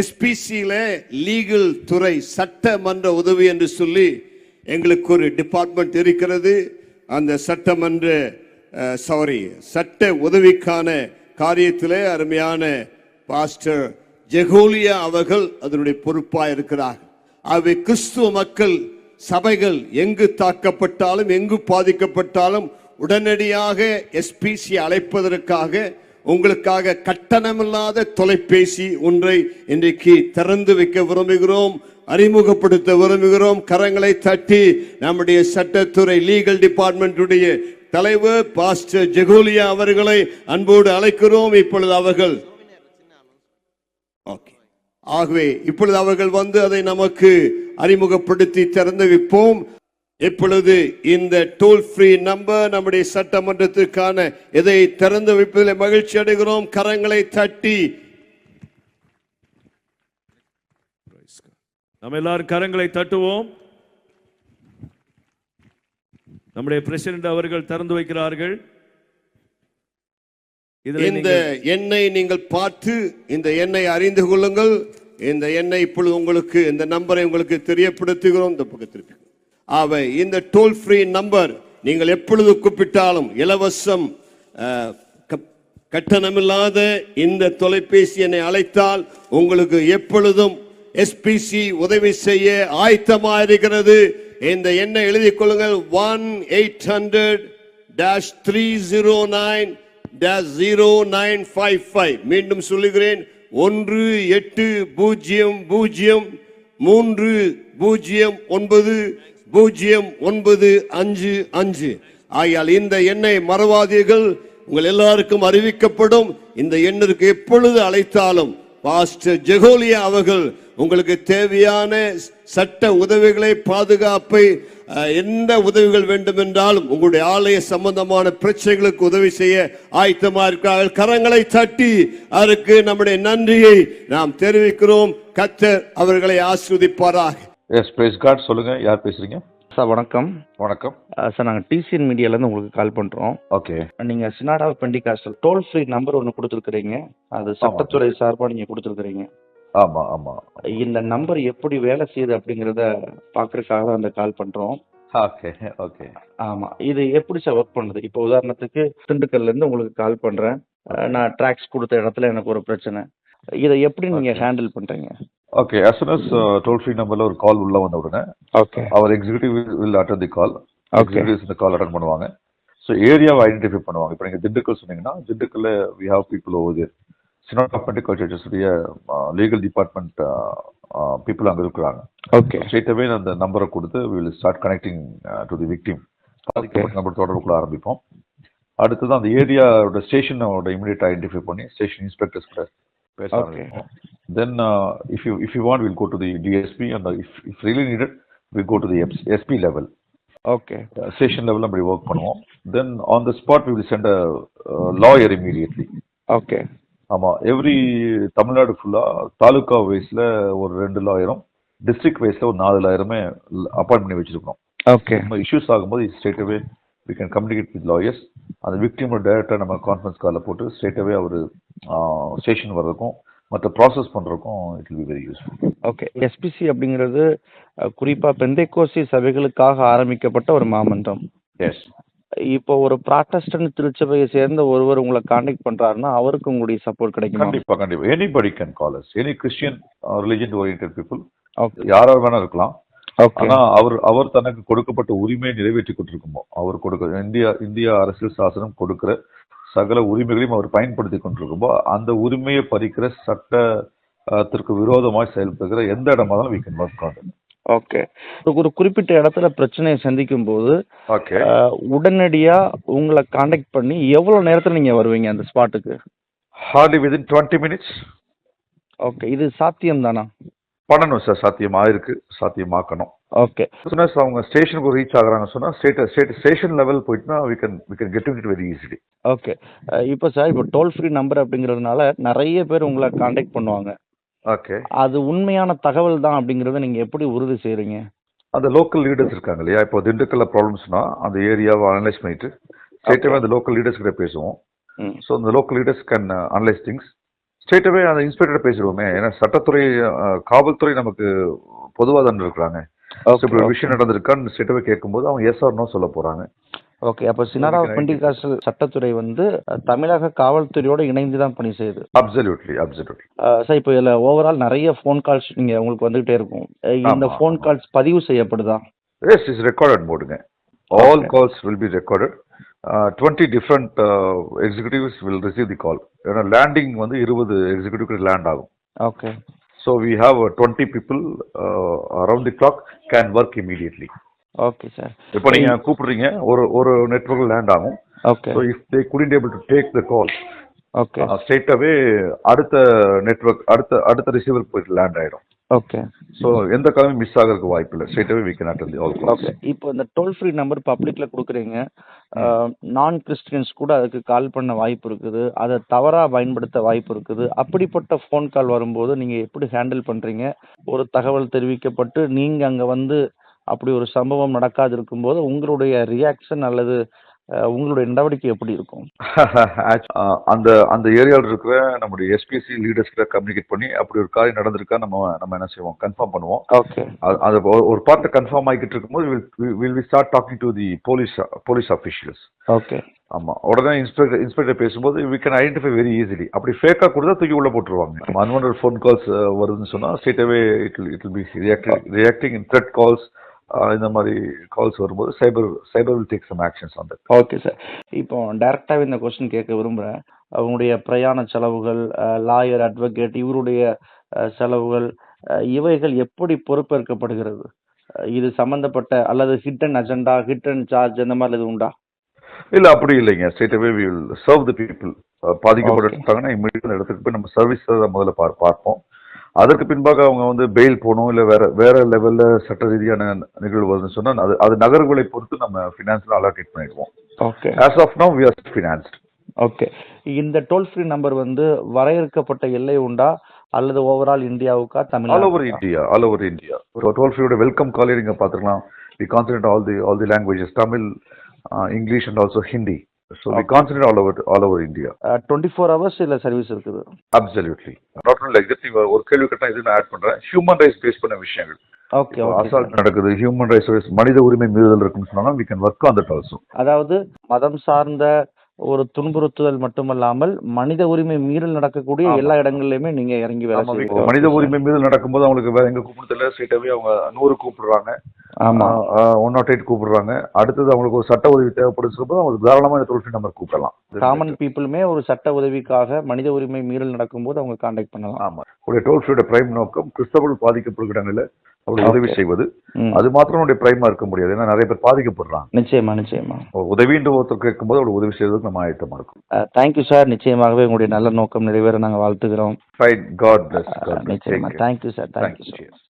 எஸ்பிசியில legal துறை சட்டமன்ற உதவி என்று சொல்லி எங்களுக்கு ஒரு டிபார்ட்மெண்ட் இருக்கிறது. அந்த சட்ட உதவிக்கான காரியத்திலே அருமையான பாஸ்டர் ஜெகோலியா அவர்கள் அதனுடைய பொறுப்பாக இருக்கிறார். அவை கிறிஸ்துவ மக்கள் சபைகள் எங்கு தாக்கப்பட்டாலும் எங்கு பாதிக்கப்பட்டாலும் உடனடியாக எஸ்பிசி அழைப்பதற்காக உங்களுக்காக கட்டணமில்லாத தொலைபேசி ஒன்றை இன்றைக்கு திறந்து வைக்க விரும்புகிறோம், அறிமுகப்படுத்த விரும்புகிறோம். கரங்களை தட்டி நம்முடைய சட்டத்துறை லீகல் டிபார்ட்மெண்ட்டுடைய தலைவர் பாஸ்டர் ஜெகோலியா அவர்களை அன்போடு அழைக்கிறோம். இப்பொழுது அவர்கள் இப்பொழுது அவர்கள் வந்து அதை நமக்கு அறிமுகப்படுத்தி திறந்து வைப்போம். இப்பொழுது இந்த டோல் ஃப்ரீ நம்பர் நம்முடைய சட்டமன்றத்திற்கான இதை திறந்து வைப்பதில் மகிழ்ச்சி அடைகிறோம். கரங்களை தட்டி நம்ம எல்லாரும் கரங்களை தட்டுவோம். நம்முடைய பிரசிடென்ட் அவர்கள் திறந்து வைக்கிறார்கள். இந்த எண்ணை நீங்கள் பார்த்து இந்த எண்ணை அறிந்து கொள்ளுங்கள். இந்த எண்ணை இப்பொழுது உங்களுக்கு இந்த நம்பரை உங்களுக்கு தெரியப்படுத்துகிறோம். இந்த பக்கத்திற்கு அவை இந்த டோல் ஃப்ரீ நம்பர் நீங்கள் எப்பொழுது கூப்பிட்டாலும் இலவசம் கட்டணமில்லாத இந்த தொலைபேசி எண்ணை அழைத்தால் உங்களுக்கு எப்பொழுதும் எஸ்பிசி உதவி செய்ய ஆயத்தமாக இருக்கிறது. இந்த எண்ணை எழுதிக் கொள்ளுங்கள். 1-800-309-0955. மீண்டும் சொல்லுகிறேன், 1-800-309-0955. ஆகையால் இந்த எண்ணை மறவாதீர்கள். உங்கள் எல்லாருக்கும் அறிவிக்கப்படும். இந்த எண்ணிற்கு எப்பொழுது அழைத்தாலும் பாஸ்டர் ஜெகோலியா அவர்கள் உங்களுக்கு தேவையான சட்ட உதவிகளை, பாதுகாப்பை, எந்த உதவிகள் வேண்டும் என்றாலும் உங்களுடைய ஆலய சம்பந்தமான பிரச்சனைகளுக்கு உதவி செய்ய ஆயத்தமா இருக்கிறார்கள். கரங்களை தட்டி அதற்கு நம்முடைய நன்றியை நாம் தெரிவிக்கிறோம். கர்த்தர் அவர்களை ஆசீர்வதிப்பாராக. Yes, praise God. சொல்லுங்க, யார் பேசுறீங்க? சார் வணக்கம். வணக்கம் சார், நாங்கள் டிசிஎன் மீடியாலேருந்து உங்களுக்கு கால் பண்ணுறோம். ஓகே. நீங்கள் synod of Pentecostal toll free number ஒன்று கொடுத்துருக்குறீங்க. அது சட்டத்துறை சார்பாக நீங்கள் கொடுத்துருக்குறீங்க. ஆமா ஆமா. இந்த நம்பர் எப்படி வேலை செய்யுது அப்படிங்கிறத பார்க்கறதுக்காக தான் அந்த கால் பண்ணுறோம். Okay okay. ஆமாம், இது எப்படி சார் ஒர்க் பண்ணுது? இப்போ உதாரணத்துக்கு திண்டுக்கல்லேருந்து உங்களுக்கு கால் பண்ணுறேன். நான் ட்ராக்ஸ் கொடுத்த இடத்துல எனக்கு ஒரு பிரச்சனை. இதை எப்படி நீங்கள் ஹேண்டில் பண்ணுறீங்க? Okay. as soon as toll free நம்பர்ல ஒரு கால் உள்ள வந்த உடனே ஓகே, அவர் executive will attend the call. Executives இந்த கால் அட்டெண்ட் பண்ணுவாங்க. ஸோ ஏரியாவை ஐடென்டிஃபை பண்ணுவாங்க. இப்போ நீங்கள் திண்டுக்கல் சொன்னீங்கன்னா திண்டுக்கல்ல we have people over there. Synod of Pentecostal சர்ச்சஸுடைய லீகல் டிபார்ட்மெண்ட் பீப்புள் அங்கே இருக்கிறாங்க. ஓகே. ஸ்ட்ரெயிட்டாகவே அந்த நம்பரை கொடுத்து we will start connecting to the victim. Number தொடர்புக்குள்ள ஆரம்பிப்போம். அடுத்தது அந்த ஏரியாவோட ஸ்டேஷனோட இமிடியேட் ஐடென்டிஃபை பண்ணி ஸ்டேஷன் இன்ஸ்பெக்டர்ஸ் கூட பேச ஆரம்பிப்போம். Then if you want, we'll go to the DSP, and if really needed, we'll go to the SP level. Okay. Station level we work பண்ணுவோம். Then on the spot we will send a lawyer immediately. Okay. ஆமா, every Tamil Nadu ஃபுல்லா தாலுகா வைஸ்ல ஒரு 2 லாயரும், district வைஸ்ல ஒரு 4 லாயருமே appoint பண்ணி வச்சிருக்கோம். Okay. நம்ம issues ஆகும்போது straight away we can communicate with lawyers. அந்த விக்டிமோட டைரக்டா நம்ம கான்ஃபரன்ஸ் காலில் போட்டு ஸ்ட்ரெயிட் அவே அவர் ஸ்டேஷன் வர்றதுக்கும் மற்ற ப்ராசஸ் பண்றதுக்கும் it will be very useful. Okay. SPC அப்படிங்கிறது குறிப்பா பெந்தைக்கோஸ்தி சபைகளுக்காக ஆரம்பிக்கப்பட்ட ஒரு மாமன்றம். எஸ். இப்போ ஒரு ப்ராட்டஸ்டன்ட் திருச்சபையை சேர்ந்த ஒருவர் உங்களை கான்டாக்ட் பண்றாருன்னா அவருக்கு உங்களுடைய சப்போர்ட் கிடைக்குமா? கண்டிப்பா கண்டிப்பா. Anybody can call us. Any Christian religion oriented people, okay, யாராவது வேணா இருக்கலாம். ஓகே. ஆனா அவர் தனக்கு கொடுக்கப்பட்ட உரிமையை நிறைவேற்றி கொண்டிருக்குமோ, அவர் கொடுக்க இந்திய அரசியல் சாசனம் கொடுக்கிற சகல உரிமைகளையும் அவர் பயன்படுத்தி கொண்டிருக்கும்போ அந்த உரிமையை பறிக்கிற சட்டத்திற்கு விரோதமாய் செயல்படுகிற எந்த இடமா தான் we can work on it. Okay. ஒரு குறிப்பிட்ட இடத்துல பிரச்சனையை சந்திக்கும் போது ஓகே, உடனடியா உங்களை கான்டாக்ட் பண்ணி எவ்வளவு நேரத்துல நீங்க வருவீங்க அந்த ஸ்பாட்டுக்கு? hardly within 20 minutes. ஓகே. இது சாத்தியம் தானா? பண்ணணும் சார். சாத்தியமாயிருக்கு, சாத்தியமாக்கணும். ஓகே. அவங்க ஸ்டேஷனுக்கு ரீச் ஆகுறாங்க சொன்னா ஸ்டேஷன் லெவல் போயிட்டுனா we can get it very easily. Okay. இப்போ சார், இப்போ டோல் ஃப்ரீ நம்பர் அப்படிங்கிறதுனால நிறைய பேர் உங்களை கான்டாக்ட் பண்ணுவாங்க. ஓகே. அது உண்மையான தகவல் தான் அப்படிங்கறத நீங்க எப்படி உறுதி செய்றீங்க? அந்த லோக்கல் லீடர்ஸ் இருக்காங்க இல்லையா, இப்போ திண்டுக்கல்ல ப்ராப்ளம்ஸ்னா அந்த ஏரியாவை அனலைஸ் பண்ணிட்டு ஸ்ட்ரெயிட்டாவே அந்த லோக்கல் லீடர்ஸ் கிட்ட பேசுவோம். ஸோ அந்த local leaders can analyse things. ஸ்ட்ரெயிட்டாவே அந்த இன்ஸ்பெக்டர் பேசிடுவோமே. ஏன்னா சட்டத்துறை, காவல்துறை நமக்கு பொதுவாக தானே இருக்கிறாங்க. இப்படி ஒரு விஷயம் நடந்திருக்கான்னு ஸ்ட்ரெயிட்டாவே கேட்கும்போது அவங்க எஸ் ஆர் நோ சொல்ல போறாங்க. ஓகே. அப்போ சினாரா பெண்டிகாஸ்டல் சட்டத்துறை வந்து தமிழக காவல்துறையோட இணைந்து தான் பணி செய்யுது. அப்சல்யூட்லி. சார், இப்போ இதில் ஓவரால் நிறைய ஃபோன் கால்ஸ் உங்களுக்கு வந்துகிட்டே இருக்கும். இந்த ஃபோன் கால்ஸ் பதிவு செய்யப்படுதா? எஸ், இஸ் ரெக்கார்டட் மோடுங்க. All calls will be recorded. 20 different executives will receive the call. ஏன்னா லேண்டிங் வந்து 20 எக்ஸிக்யூட்டிவ் லேண்ட் ஆகும். Okay. So we have 20 people around the clock can work immediately. Okay sir. இப்போ நீங்க கூப்பிடுறீங்க, ஒரு நெட்வொர்க் லேண்ட் ஆகும். Okay. So if they couldn't able to take the call, okay, straight away அடுத்த network அடுத்த receiver போய் land ஆயிடும். Okay. So எந்த காலமும் மிஸ் ஆகிறதுக்கு வாய்ப்பு இல்லை. Straight away we can attend the all calls. Okay. இப்போ இந்த டோல் ஃப்ரீ நம்பர் பப்ளிக்ல கொடுக்குறீங்க. நான் கிறிஸ்டியன்ஸ் கூட அதுக்கு கால் பண்ண வாய்ப்பு இருக்குது. அதை தவறா பயன்படுத்த வாய்ப்பு இருக்குது. அப்படிப்பட்ட ஃபோன் கால் வரும்போது நீங்க எப்படி ஹேண்டில் பண்றீங்க? ஒரு தகவல் தெரிவிக்கப்பட்டு நீங்க அங்க வந்து அப்படி ஒரு சம்பவம் நடக்காது இருக்கும்போது உங்களுடைய ரியாக்ஷன் அல்லது உங்களுடைய நடவடிக்கை எப்படி இருக்கும்? அந்த ஏரியாவில் இருக்கிற நம்முடைய எஸ்பிசி லீடர்ஸ் கிட்ட கம்யூனிகேட் பண்ணி அப்படி ஒரு காரியம் நடந்திருக்கா நம்ம என்ன செய்வோம், கன்ஃபார்ம் பண்ணுவோம். ஓகே. அது ஒரு பார்ட் கன்ஃபார்ம் ஆகிட்டு இருக்கும்போது will we start talking to the police officials. Okay. ஆமா, உடனே இன்ஸ்பெக்டர் பேசும்போது we can identify very easily. அப்படி ஃபேக்கா கொடுத்தா தூக்கி உள்ள போட்டுருவாங்க. அன்வான்டட் ஃபோன் கால்ஸ் வருதுன்னு சொன்னா straight away it will be reacting in threat calls. இந்த மாதிரி கால்ஸ் வரும்போது cyber will take some actions on that. Okay sir. இப்போ டைரக்டாவே இந்த கொஸ்டின் கேட்க விரும்புறேன். அவங்களுடைய பிரயாண செலவுகள், லாயர், அட்வொகேட் இவருடைய செலவுகள், இவைகள் எப்படி பொறுப்பேற்கப்படுகிறது? இது சம்பந்தப்பட்ட அல்லது ஹிடன் அஜெண்டா, ஹிடன் சார்ஜ் இந்த மாதிரி எதுவும் உண்டா? இல்ல, அப்படி இல்லைங்க. Straight away we will serve the people. பாதிக்கப்பட்டாங்கன்னா இம்மீடியட் இடத்துக்கு போய் நம்ம சர்வீஸ் முதல்ல பார்ப்போம். அதற்கு பின்பாக அவங்க வந்து பெயில் போகணும், இல்லை வேற லெவல்ல சட்ட ரீதியான நிகழ்வு வருதுன்னு சொன்னா அது நகர்வுகளை பொறுத்து நம்ம ஃபினான்ஸ்ல அலாகேட் பண்ணிடுவோம். Okay. As of now we are financed. Okay. இந்த டோல் ஃப்ரீ நம்பர் வந்து வரையறுக்கப்பட்ட எல்லை உண்டா அல்லது ஓவரால் இந்தியாவுக்கா, Tamil Nadu? All over India. Toll ஃப்ரீயோட வெல்கம் காலே நீங்க பாத்துக்கலாம். We concentrate all the languages, Tamil, English and also Hindi. So we concentrate all over India. 24 hours இல்ல சர்வீஸ் இருக்குது? Absolutely. Not only like that, ஒரு கேள்வி கேட்டா இது நான் ஆட் பண்றேன். ஹியூமன் ரைட்ஸ் பேஸ் பண்ண விஷயங்கள். ஓகே. அசால்ட் நடக்குது, ஹியூமன் ரைட்ஸ், மனித உரிமை மீறுதல் இருக்குன்னு சொன்னா we can work on that also. அதாவது மதம் சார்ந்த ஒரு துன்புறுத்துதல் மட்டுமல்லாமல் மனித உரிமை மீறல் நடக்கக்கூடிய எல்லா இடங்கள்லயுமே நீங்க இறங்கி வேலை செய்வீங்க. மனித உரிமை மீறல் நடக்கும்போது அவங்களுக்கு வேற எங்க கூப்பிடுறதுல ஸ்ட்ரெயிட்டாவே அவங்க 100 கூப்பிடுறாங்க. ஆமா, 108 கூப்பிடுறாங்க. அடுத்தது அவங்களுக்கு ஒரு சட்ட உதவி தேவைப்படுது போது அவங்களுக்கு தாராளமா இந்த டோல் ஃப்ரீ நம்பர் கூப்பிடலாம். காமன் பீப்புளுமே ஒரு சட்ட உதவிக்காக மனித உரிமை மீறல் நடக்கும்போது அவங்க கான்டாக்ட் பண்ணலாம். ஆமா, உடைய டோல் ஃப்ரீயோட பிரைம் நோக்கம் கிறிஸ்தவர்கள் பாதிக்கப்படுகிறாங்கல்ல, அவங்களுக்கு உதவி செய்வது. அது மாத்திரம் உடைய பிரைமா இருக்க முடியாது. ஏன்னா நிறைய பேர் பாதிக்கப்படுறாங்க. நிச்சயமா உதவின்ற ஒருத்தர் கேட்கும்போது அவங்களுக்கு உதவி செய்வதற்கு நம்ம ஆயத்தமா இருக்கும். Thank you sir. நிச்சயமாகவே உங்களுடைய நல்ல நோக்கம் நிறைவேற நாங்கள் வாழ்த்துக்கிறோம். God bless. நிச்சயமா. Thank you sir. தேங்க்யூ.